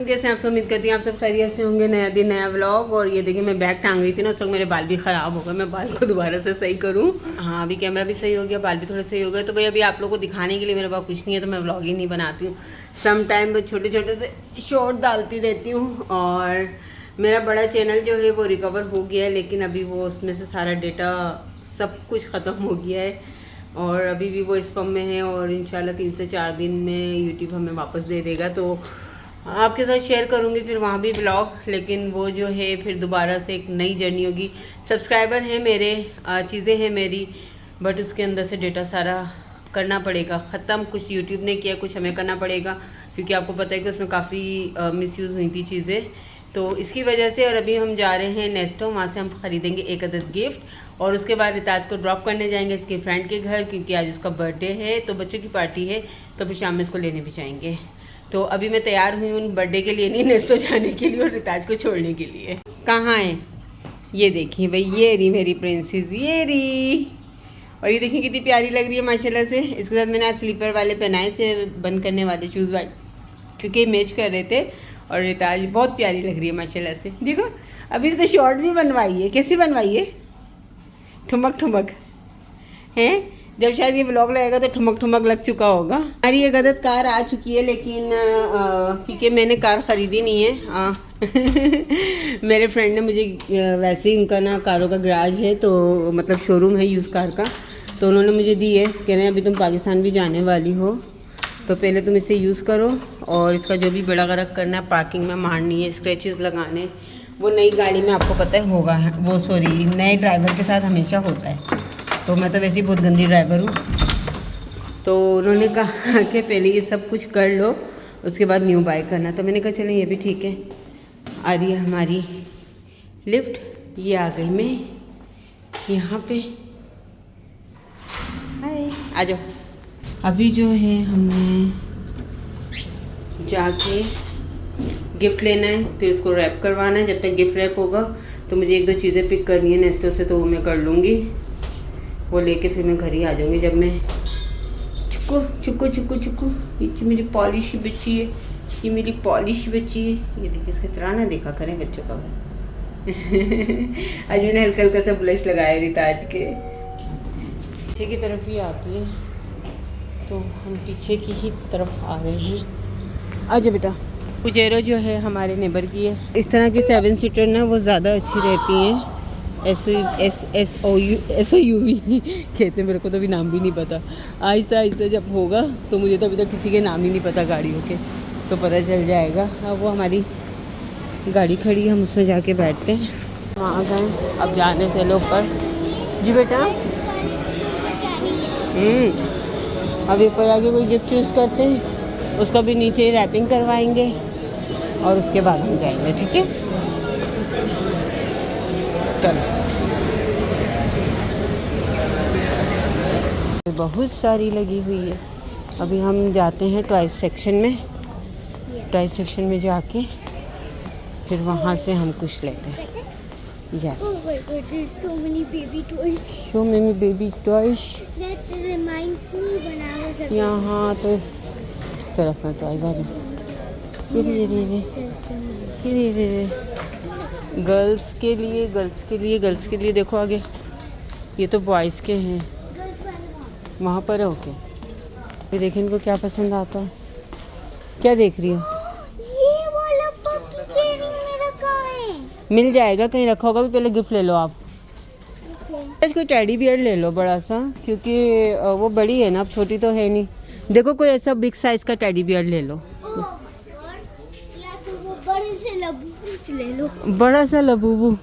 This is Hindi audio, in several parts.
कैसे आप सब, उम्मीद करती हैं आप सब खैरियत से होंगे। नया दिन नया व्लॉग। और ये देखिए मैं बैग टांग रही थी ना, उस वक्त मेरे बाल भी ख़राब हो गए। मैं बाल को दोबारा से सही करूँ। हाँ, अभी कैमरा भी सही हो गया, बाल भी थोड़े सही हो गए। तो भाई अभी आप लोगों को दिखाने के लिए मेरे पास कुछ नहीं है, तो मैं व्लॉग ही नहीं बनाती हूँ। सम टाइम छोटे छोटे से शॉर्ट डालती रहती हूँ। और मेरा बड़ा चैनल जो है वो रिकवर हो गया है, लेकिन अभी वो उसमें से सारा डेटा सब कुछ ख़त्म हो गया है। और अभी भी वो स्पैम में है, और इंशाल्लाह 3 से 4 दिन में यूट्यूब हमें वापस दे देगा। तो आपके साथ शेयर करूँगी फिर वहाँ भी ब्लॉग, लेकिन वो जो है फिर दोबारा से एक नई जर्नी होगी। सब्सक्राइबर हैं मेरे, चीज़ें हैं मेरी, बट उसके अंदर से डेटा सारा करना पड़ेगा ख़त्म। कुछ यूट्यूब ने किया, कुछ हमें करना पड़ेगा, क्योंकि आपको पता है कि उसमें काफ़ी मिसयूज़ हुई थी चीज़ें। तो इसकी वजह से और अभी हम जा रहे हैं नेस्टो, वहाँ से हम ख़रीदेंगे एक अदद गिफ्ट। और उसके बाद रिताज को ड्रॉप करने जाएंगे इसके फ्रेंड के घर, क्योंकि आज उसका बर्थडे है, तो बच्चों की पार्टी है। तो फिर शाम में इसको लेने भी जाएंगे। तो अभी मैं तैयार हुई हूँ बर्थडे के लिए नहीं, नेस्टो जाने के लिए और रिताज को छोड़ने के लिए। कहाँ है ये देखिए भाई, ये रही मेरी प्रिंसेस, ये रही। और ये देखिए कितनी प्यारी लग रही है माशाल्लाह से। इसके साथ मैंने आज स्लीपर वाले पहनाए से बंद करने वाले शूज़ वाले, क्योंकि मैच कर रहे थे। और रिताज बहुत प्यारी लग रही है माशाल्लाह से। देखो अभी इसने शॉर्ट भी बनवाई है। कैसी बनवाई है? ठुमक ठुमक हैं। जब शायद ये व्लॉग लगेगा तो ठुमक ठुमक लग चुका होगा। हमारी ये गदत कार आ चुकी है, लेकिन क्योंकि मैंने कार ख़रीदी नहीं है। मेरे फ्रेंड ने मुझे वैसे ही, उनका ना कारों का गैराज है, तो मतलब शोरूम है यूज़ कार का, तो उन्होंने मुझे दी है। कह रहे हैं अभी तुम पाकिस्तान भी जाने वाली हो, तो पहले तुम इसे यूज़ करो, और इसका जो भी बेड़ा गर्क करना है, पार्किंग में मारनी है, स्क्रैचेस लगाने, वो नई गाड़ी में आपको पता है होगा, वो सॉरी नए ड्राइवर के साथ हमेशा होता है। तो मैं तो वैसे ही बहुत गंदी ड्राइवर हूँ। तो उन्होंने कहा कि पहले ये सब कुछ कर लो, उसके बाद न्यू बाय करना। तो मैंने कहा चलें ये भी ठीक है। आ रही है हमारी लिफ्ट, ये आ गई मैं यहाँ पे। हाय, आ जाओ। अभी जो है हमने जाके गिफ्ट लेना है, फिर उसको रैप करवाना है। जब तक गिफ्ट रैप होगा तो मुझे 1-2 चीज़ें पिक करनी है नेस्टो से, तो वो मैं कर लूँगी। वो लेके फिर मैं घर ही आ जाऊँगी। जब मैं चुक्कू चुक्कू चुक्कू चुक्कू, ये मेरी पॉलिश बच्ची है, ये मेरी पॉलिश बच्ची है। ये देखिए इसके तरह ना देखा करें बच्चों का बस। आज मैंने हल्का हल्का सा ब्लश लगाया रिताज के। पीछे की तरफ ही आती है, तो हम पीछे की ही तरफ आ रहे हैं। आजा बेटा। पुजेरो जो है हमारे नेबर की है। इस तरह की 7 सीटर ना वो ज़्यादा अच्छी रहती हैं। SUV कहते हैं, मेरे को तो अभी नाम भी नहीं पता। आहिस्ता आहिस्ता जब होगा तो मुझे तो अभी तक किसी के नाम ही नहीं पता गाड़ियों के, तो पता चल जाएगा। अब वो हमारी गाड़ी खड़ी है, हम उसमें जाके बैठते हैं। वहाँ गए, अब जाने चलो ऊपर। जी बेटा। अभी ऊपर जाके कोई गिफ्ट चूज़ करते हैं, उसका भी नीचे रैपिंग करवाएंगे, और उसके बाद हम जाएंगे। ठीक है, चलो। बहुत सारी लगी हुई है। अभी हम जाते हैं टॉयज सेक्शन में। टॉयज सेक्शन में जाके फिर वहाँ से हम कुछ लेते हैं। Yes, so many baby toys. That reminds me when I was a यहाँ तो चलो अपना टॉयज आ जाओ। ये गर्ल्स के लिए देखो आगे, ये तो बॉयज़ के हैं, वहाँ पर है। ओके, ये देखें इनको क्या पसंद आता है। क्या देख रही हो? ये वाला पपी केयरिंग में रखा है। मिल जाएगा, कहीं रखा होगा भी। पहले गिफ्ट ले लो आप। कोई टेडी बियर ले लो बड़ा सा, क्योंकि वो बड़ी है ना, अब छोटी तो है नहीं। देखो कोई ऐसा बिग साइज का टेडी बियर ले लो। या तो वो बड़े से लबूबू से ले लो। बड़ा सा लबूबू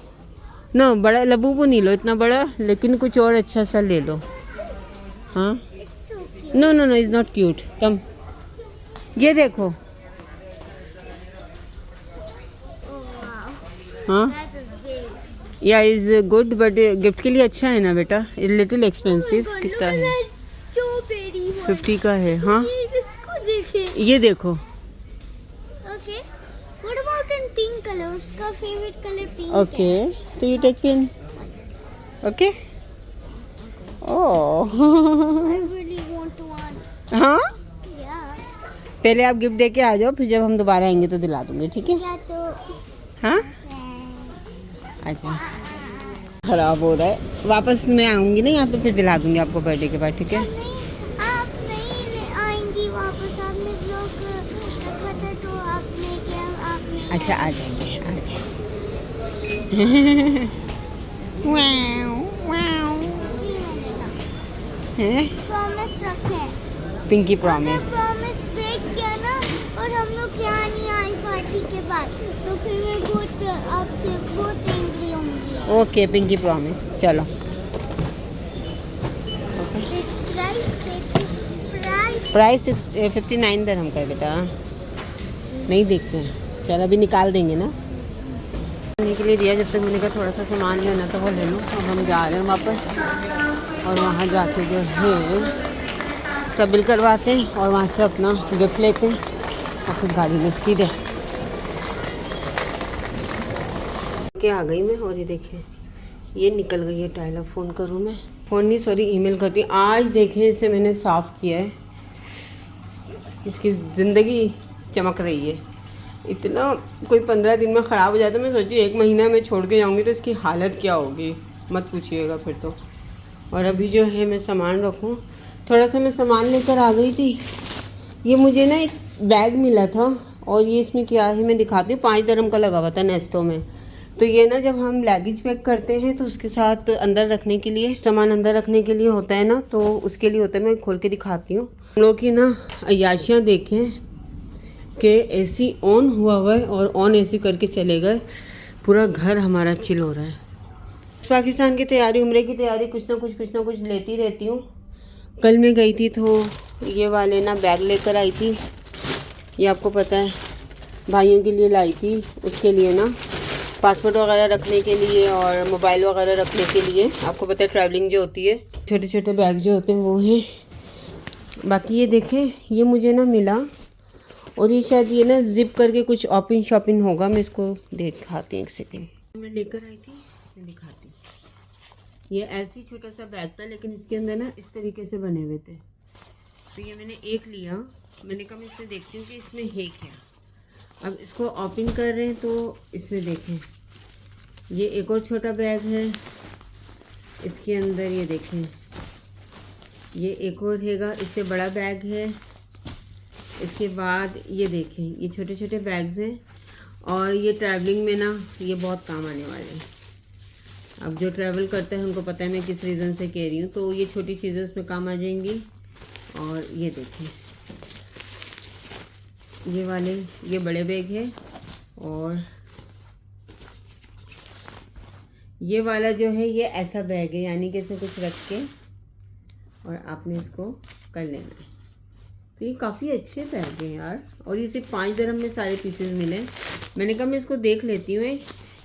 ना, बड़ा लबूबू नहीं लो इतना बड़ा, लेकिन कुछ और अच्छा सा ले लो। हाँ, no no no, is not cute. Come, ये देखो। हाँ, या इज़ गुड, बट गिफ्ट के लिए अच्छा है ना बेटा। Little expensive. कितना है? 50 का है। हाँ, ये देखो। Okay. What about in pink color? उसका favorite color pink ओके, तो you take pin. Okay. Oh, I really want one. हाँ, Yeah. पहले आप गिफ्ट दे के आ जाओ, फिर जब हम दोबारा आएंगे तो दिला दूंगी, ठीक है? या तो हाँ अच्छा, ख़राब हो रहा है। वापस मैं आऊँगी ना यहाँ पे, फिर दिला दूंगी आपको बर्थडे के बाद, ठीक है? नहीं, आप नहीं आएंगी वापस। आपने ब्लॉग रखा था तो आपने क्या आपने अच्छा आ जाएंगे, आ जाएंगे। वाओ वाओ हैं, प्रॉमिस रखे। Pinky promise. प्रॉमिस ब्रेक किया ना, और हम लोग यहाँ नहीं आए पार्टी के बाद, तो फिर मैं बहुत आपसे बहुत एंग्री होंगी। ओके पिंकी प्रॉमिस, चलो। प्राइस 59 दिरहम का है बेटा, नहीं देखते हैं। चल अभी निकाल देंगे ना, खाने के लिए दिया। जब तक मैंने कहा थोड़ा सा सामान लेना था वो ले लूँ। अब हम जा रहे हैं वापस, और वहाँ जाके जो है इसका बिल करवाते हैं, और वहाँ से अपना गिफ्ट लेते हैं, और फिर गाड़ी में सीधे के आ गई मैं। और ये देखिए ये निकल गई है टाइल। अब फ़ोन करूँ मैं? फ़ोन नहीं, सॉरी ईमेल करती। आज देखें इसे मैंने साफ़ किया है, इसकी ज़िंदगी चमक रही है। इतना कोई 15 दिन में ख़राब हो जाता है। मैं सोची 1 महीना में छोड़ के जाऊँगी तो इसकी हालत क्या होगी, मत पूछिएगा फिर तो। और अभी जो है मैं सामान रखूँ, थोड़ा सा मैं सामान लेकर आ गई थी। ये मुझे ना एक बैग मिला था, और ये इसमें क्या है मैं दिखाती हूँ। 5 दिरहम का लगा हुआ था नेस्टो में। तो ये ना जब हम लगेज पैक करते हैं तो उसके साथ अंदर रखने के लिए, सामान अंदर रखने के लिए होता है ना, तो उसके लिए होता है। मैं खोल के दिखाती हूँ। हम लोग की ना अय्याशियाँ देखें कि एसी ऑन हुआ है, और ऑन एसी करके चले गए। पूरा घर हमारा चिल हो रहा है। पाकिस्तान की तैयारी, उम्रे की तैयारी, कुछ ना कुछ लेती रहती हूँ। कल मैं गई थी तो ये वाले ना बैग लेकर आई थी। ये आपको पता है भाइयों के लिए लाई थी, उसके लिए ना पासपोर्ट वगैरह रखने के लिए और मोबाइल वगैरह रखने के लिए। आपको पता है ट्रैवलिंग जो होती है, छोटे छोटे बैग जो होते हैं वो हैं। बाकी ये देखें, ये मुझे ना मिला, और ये शायद ये ना जिप करके कुछ ओपन शॉपिंग होगा। मैं इसको दिखाती हूँ, एक सेकेंड। मैं लेकर आई थी, मैं दिखाती हूँ। ये ऐसी छोटा सा बैग था, लेकिन इसके अंदर ना इस तरीके से बने हुए थे। तो ये मैंने एक लिया, मैंने कहा मैं इसमें देखती हूँ कि इसमें है क्या। अब इसको ओपन कर रहे हैं तो इसमें देखें, ये एक और छोटा बैग है। इसके अंदर ये देखें, ये एक और हैगा, इससे बड़ा बैग है। इसके बाद ये देखें, ये छोटे छोटे बैग्स हैं, और ये ट्रैवलिंग में ना ये बहुत काम आने वाले हैं। अब जो ट्रैवल करते हैं उनको पता है मैं किस रीज़न से कह रही हूँ। तो ये छोटी चीज़ें उसमें काम आ जाएंगी। और ये देखें, ये वाले ये बड़े बैग है, और ये वाला जो है ये ऐसा बैग है, यानी कि इसमें कुछ रख के और आपने इसको कर लेना है। तो ये काफ़ी अच्छे बैग हैं यार, और ये सिर्फ 5 दिरहम में सारे पीसेस मिले। मैंने कहा मैं इसको देख लेती हूँ,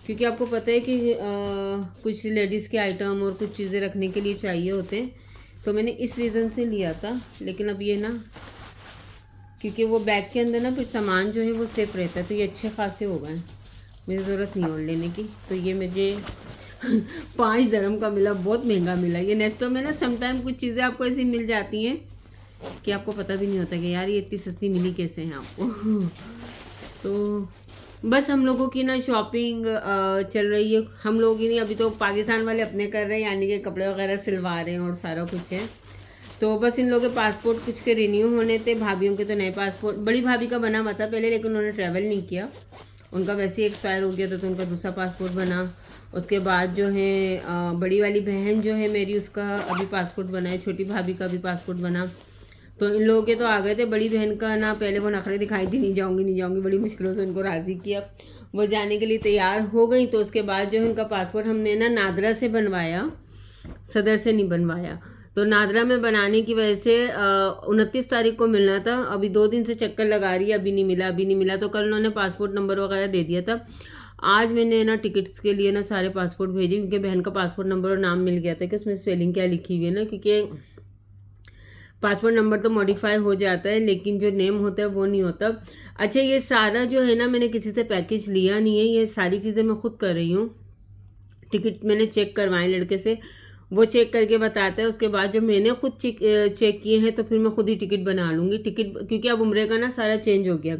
क्योंकि आपको पता है कि कुछ लेडीज़ के आइटम और कुछ चीज़ें रखने के लिए चाहिए होते हैं। तो मैंने इस रीज़न से लिया था। लेकिन अब ये ना, क्योंकि वो बैग के अंदर ना कुछ सामान जो है वो सेफ रहता है, तो ये अच्छे खासे हो गए, मुझे ज़रूरत नहीं और लेने की। तो ये मुझे 5 दिरहम का मिला, बहुत महंगा मिला। ये नेस्टो में ना समटाइम कुछ चीज़ें आपको ऐसी मिल जाती हैं कि आपको पता भी नहीं होता कि यार ये इतनी सस्ती मिली कैसे हैं आपको। तो बस हम लोगों की ना शॉपिंग चल रही है। हम लोग ही नहीं, अभी तो पाकिस्तान वाले अपने कर रहे हैं, यानी कि कपड़े वगैरह सिलवा रहे हैं और सारा कुछ है। तो बस इन लोगों के पासपोर्ट कुछ के रिन्यू होने थे, भाभीयों के तो नए पासपोर्ट। बड़ी भाभी का बना हुआ था पहले, लेकिन उन्होंने ट्रैवल नहीं किया, उनका वैसे ही एक्सपायर हो गया था, तो उनका दूसरा पासपोर्ट बना। उसके बाद जो है बड़ी वाली बहन जो है मेरी, उसका अभी पासपोर्ट बना है। छोटी भाभी का भी पासपोर्ट बना। तो इन लोगों के तो आ गए थे। बड़ी बहन का ना पहले वो नखरे दिखाई थी, नहीं जाऊँगी, बड़ी मुश्किलों से उनको राज़ी किया, वो जाने के लिए तैयार हो गई। तो उसके बाद जो है उनका पासपोर्ट हमने ना नादरा से बनवाया, सदर से नहीं बनवाया। तो नादरा में बनाने की वजह से 29 तारीख को मिलना था। अभी 2 दिन से चक्कर लगा रही है, अभी नहीं मिला। तो कल उन्होंने पासपोर्ट नंबर वगैरह दे दिया था। आज मैंने ना टिकट्स के लिए ना सारे पासपोर्ट भेजे, क्योंकि बहन का पासपोर्ट नंबर और नाम मिल गया था कि उसमें स्पेलिंग क्या लिखी हुई है ना, क्योंकि पासपोर्ट नंबर तो मॉडिफाई हो जाता है, लेकिन जो नेम होता है वो नहीं होता। अच्छा, ये सारा जो है ना मैंने किसी से पैकेज लिया नहीं है, ये सारी चीज़ें मैं खुद कर रही हूँ। टिकट मैंने चेक करवाए लड़के से, वो चेक करके बताता है। उसके बाद जब मैंने खुद चेक किए हैं तो फिर मैं खुद ही टिकट बना लूँगी। टिकट क्योंकि अब उम्रे का ना सारा चेंज हो गया।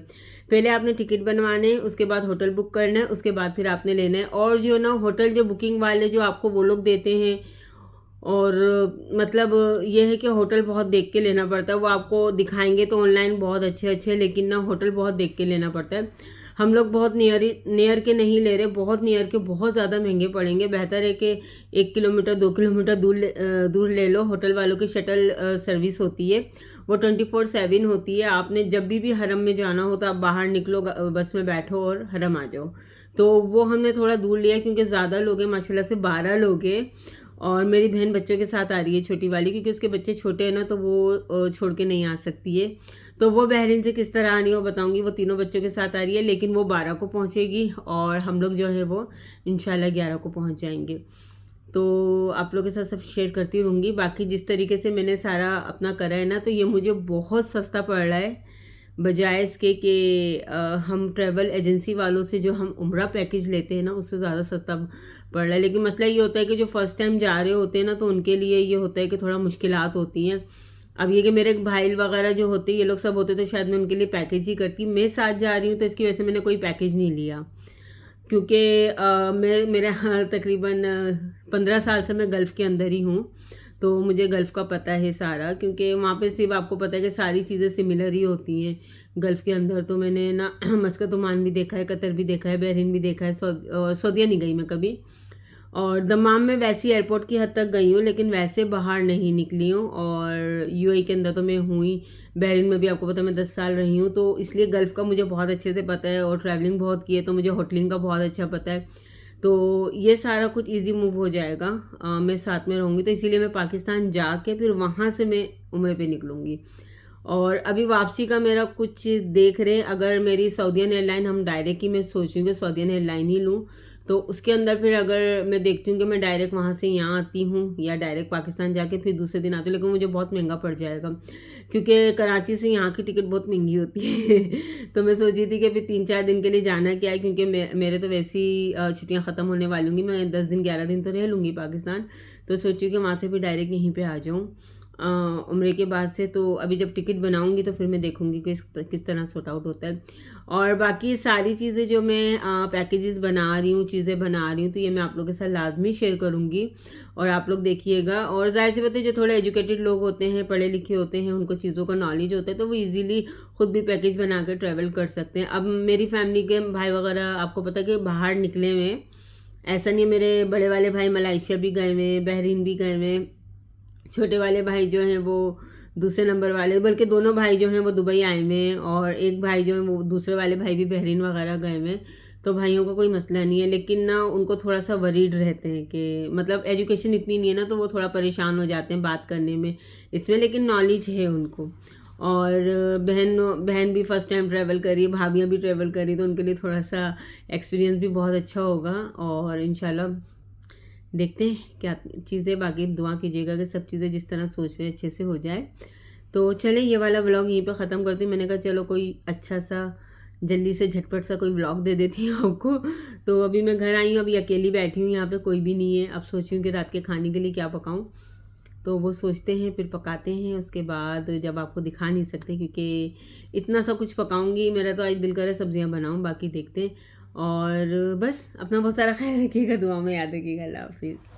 पहले आपने टिकट बनवाने, उसके बाद होटल बुक करना है, उसके बाद फिर आपने लेना है। और जो ना होटल जो बुकिंग वाले जो आपको वो लोग देते हैं, और मतलब ये है कि होटल बहुत देख के लेना पड़ता है। वो आपको दिखाएंगे तो ऑनलाइन बहुत अच्छे अच्छे, लेकिन ना होटल बहुत देख के लेना पड़ता है। हम लोग बहुत नियर के नहीं ले रहे, बहुत नियर के बहुत ज़्यादा महंगे पड़ेंगे। बेहतर है कि 1 किलोमीटर 2 किलोमीटर दूर ले लो। होटल वालों की शटल सर्विस होती है, वो 24/7 होती है। आपने जब भी हरम में जाना हो तो आप बाहर निकलो, बस में बैठो और हरम आ जाओ। तो वो हमने थोड़ा दूर लिया क्योंकि ज़्यादा लोग हैं, माशाल्लाह से 12 लोग हैं। और मेरी बहन बच्चों के साथ आ रही है, छोटी वाली, क्योंकि उसके बच्चे छोटे हैं ना, तो वो छोड़ के नहीं आ सकती है। तो वो बहरीन से किस तरह आनी है वो बताऊंगी। वो तीनों बच्चों के साथ आ रही है, लेकिन वो 12 को पहुंचेगी और हम लोग जो है वो इंशाल्लाह 11 को पहुंच जाएंगे। तो आप लोगों के साथ सब शेयर करती रहूँगी। बाकी जिस तरीके से मैंने सारा अपना करा है ना, तो ये मुझे बहुत सस्ता पड़ रहा है, बजाय इसके कि हम ट्रैवल एजेंसी वालों से जो हम उम्रा पैकेज लेते हैं ना, उससे ज़्यादा सस्ता पड़ रहा है। लेकिन मसला ये होता है कि जो फर्स्ट टाइम जा रहे होते हैं ना, तो उनके लिए ये होता है कि थोड़ा मुश्किलात होती हैं। अब ये कि मेरे भाई वगैरह जो होते हैं, ये लोग सब होते, तो शायद मैं उनके लिए पैकेज ही करती। मैं साथ जा रही हूँ तो इसकी वजह से मैंने कोई पैकेज नहीं लिया, क्योंकि मैं मेरे तकरीबन 15 साल से मैं गल्फ़ के अंदर ही हूँ, तो मुझे गल्फ़ का पता है सारा। क्योंकि वहाँ पे सिर्फ आपको पता है कि सारी चीज़ें सिमिलर ही होती हैं गल्फ़ के अंदर। तो मैंने ना मस्कत ओमान भी देखा है, कतर भी देखा है, बहरीन भी देखा है, सऊदीया नहीं गई मैं कभी। और दमाम में वैसी एयरपोर्ट की हद तक गई हूँ, लेकिन वैसे बाहर नहीं निकली हूँ। और यूएई के अंदर तो मैं हुई, बहरीन में भी आपको पता है मैं 10 साल रही हूँ, तो इसलिए गल्फ़ का मुझे बहुत अच्छे से पता है। और ट्रैवलिंग बहुत की है, तो मुझे होटलिंग का बहुत अच्छा पता है। तो ये सारा कुछ इजी मूव हो जाएगा, मैं साथ में रहूँगी। तो इसीलिए मैं पाकिस्तान जाके फिर वहाँ से मैं उम्रे पे निकलूँगी। और अभी वापसी का मेरा कुछ देख रहे हैं, अगर मेरी सऊदीयन एयरलाइन हम डायरेक्ट ही, मैं सोच रही हूँ कि सऊदीयन एयरलाइन ही लूँ। तो उसके अंदर फिर अगर मैं देखती हूँ कि मैं डायरेक्ट वहाँ से यहाँ आती हूँ या डायरेक्ट पाकिस्तान जाके फिर दूसरे दिन आती हूँ, लेकिन मुझे बहुत महंगा पड़ जाएगा, क्योंकि कराची से यहाँ की टिकट बहुत महंगी होती है। तो मैं सोची थी कि फिर 3-4 दिन के लिए जाना क्या है, क्योंकि मेरे तो वैसे ही छुट्टियाँ ख़त्म होने वाली होंगी। मैं 10 दिन 11 दिन तो रह लूँगी पाकिस्तान। तो सोची कि वहाँ से फिर डायरेक्ट यहीं पर आ जाऊँ उम्रे के बाद से। तो अभी जब टिकट बनाऊंगी तो फिर मैं देखूंगी कि किस तरह सॉर्ट आउट होता है। और बाकी सारी चीज़ें जो मैं पैकेजेस बना रही हूँ, चीज़ें बना रही हूँ, तो ये मैं आप लोगों के साथ लाजमी शेयर करूँगी और आप लोग देखिएगा। और जाहिर सी बात है, जो थोड़े एजुकेटेड लोग होते हैं, पढ़े लिखे होते हैं, उनको चीज़ों का नॉलेज होता है, तो वो ईज़िली खुद भी पैकेज बना कर ट्रैवल कर सकते हैं। अब मेरी फैमिली के भाई वगैरह आपको पता है कि बाहर निकले हुए, ऐसा नहीं है। मेरे बड़े वाले भाई मलेशिया भी गए हुए, बहरीन भी गए हुए, छोटे वाले भाई जो हैं वो दूसरे नंबर वाले, बल्कि दोनों भाई जो हैं वो दुबई आए हुए हैं, और एक भाई जो है वो दूसरे वाले भाई भी बहरीन वगैरह गए हुए हैं। तो भाइयों का कोई मसला नहीं है, लेकिन ना उनको थोड़ा सा वरीड रहते हैं कि मतलब एजुकेशन इतनी नहीं है ना, तो वो थोड़ा परेशान हो जाते हैं बात करने में इसमें, लेकिन नॉलेज है उनको। और बहन भी फ़र्स्ट टाइम ट्रैवल करी, भाभियाँ भी ट्रैवल करी, तो उनके लिए थोड़ा सा एक्सपीरियंस भी बहुत अच्छा होगा। और इंशाल्लाह देखते हैं क्या चीज़ें। बाकी दुआ कीजिएगा कि सब चीज़ें जिस तरह सोच रहे अच्छे से हो जाए। तो चलें, ये वाला व्लॉग यहीं पे ख़त्म करती हूँ। मैंने कहा चलो कोई अच्छा सा जल्दी से झटपट सा कोई व्लॉग दे देती हूँ आपको। तो अभी मैं घर आई हूँ, अभी अकेली बैठी हूँ, यहाँ पे कोई भी नहीं है। अब सोच रही हूँ कि रात के खाने के लिए क्या पकाऊँ, तो वो सोचते हैं फिर पकाते हैं। उसके बाद जब आपको दिखा नहीं सकते, क्योंकि इतना सा कुछ पकाऊँगी, मेरा तो आज दिल करे सब्जियाँ बनाऊँ, बाकी देखते हैं। और बस अपना बहुत सारा ख्याल रखिएगा, दुआ में याद रखिएगा। अल्लाह हाफिज़।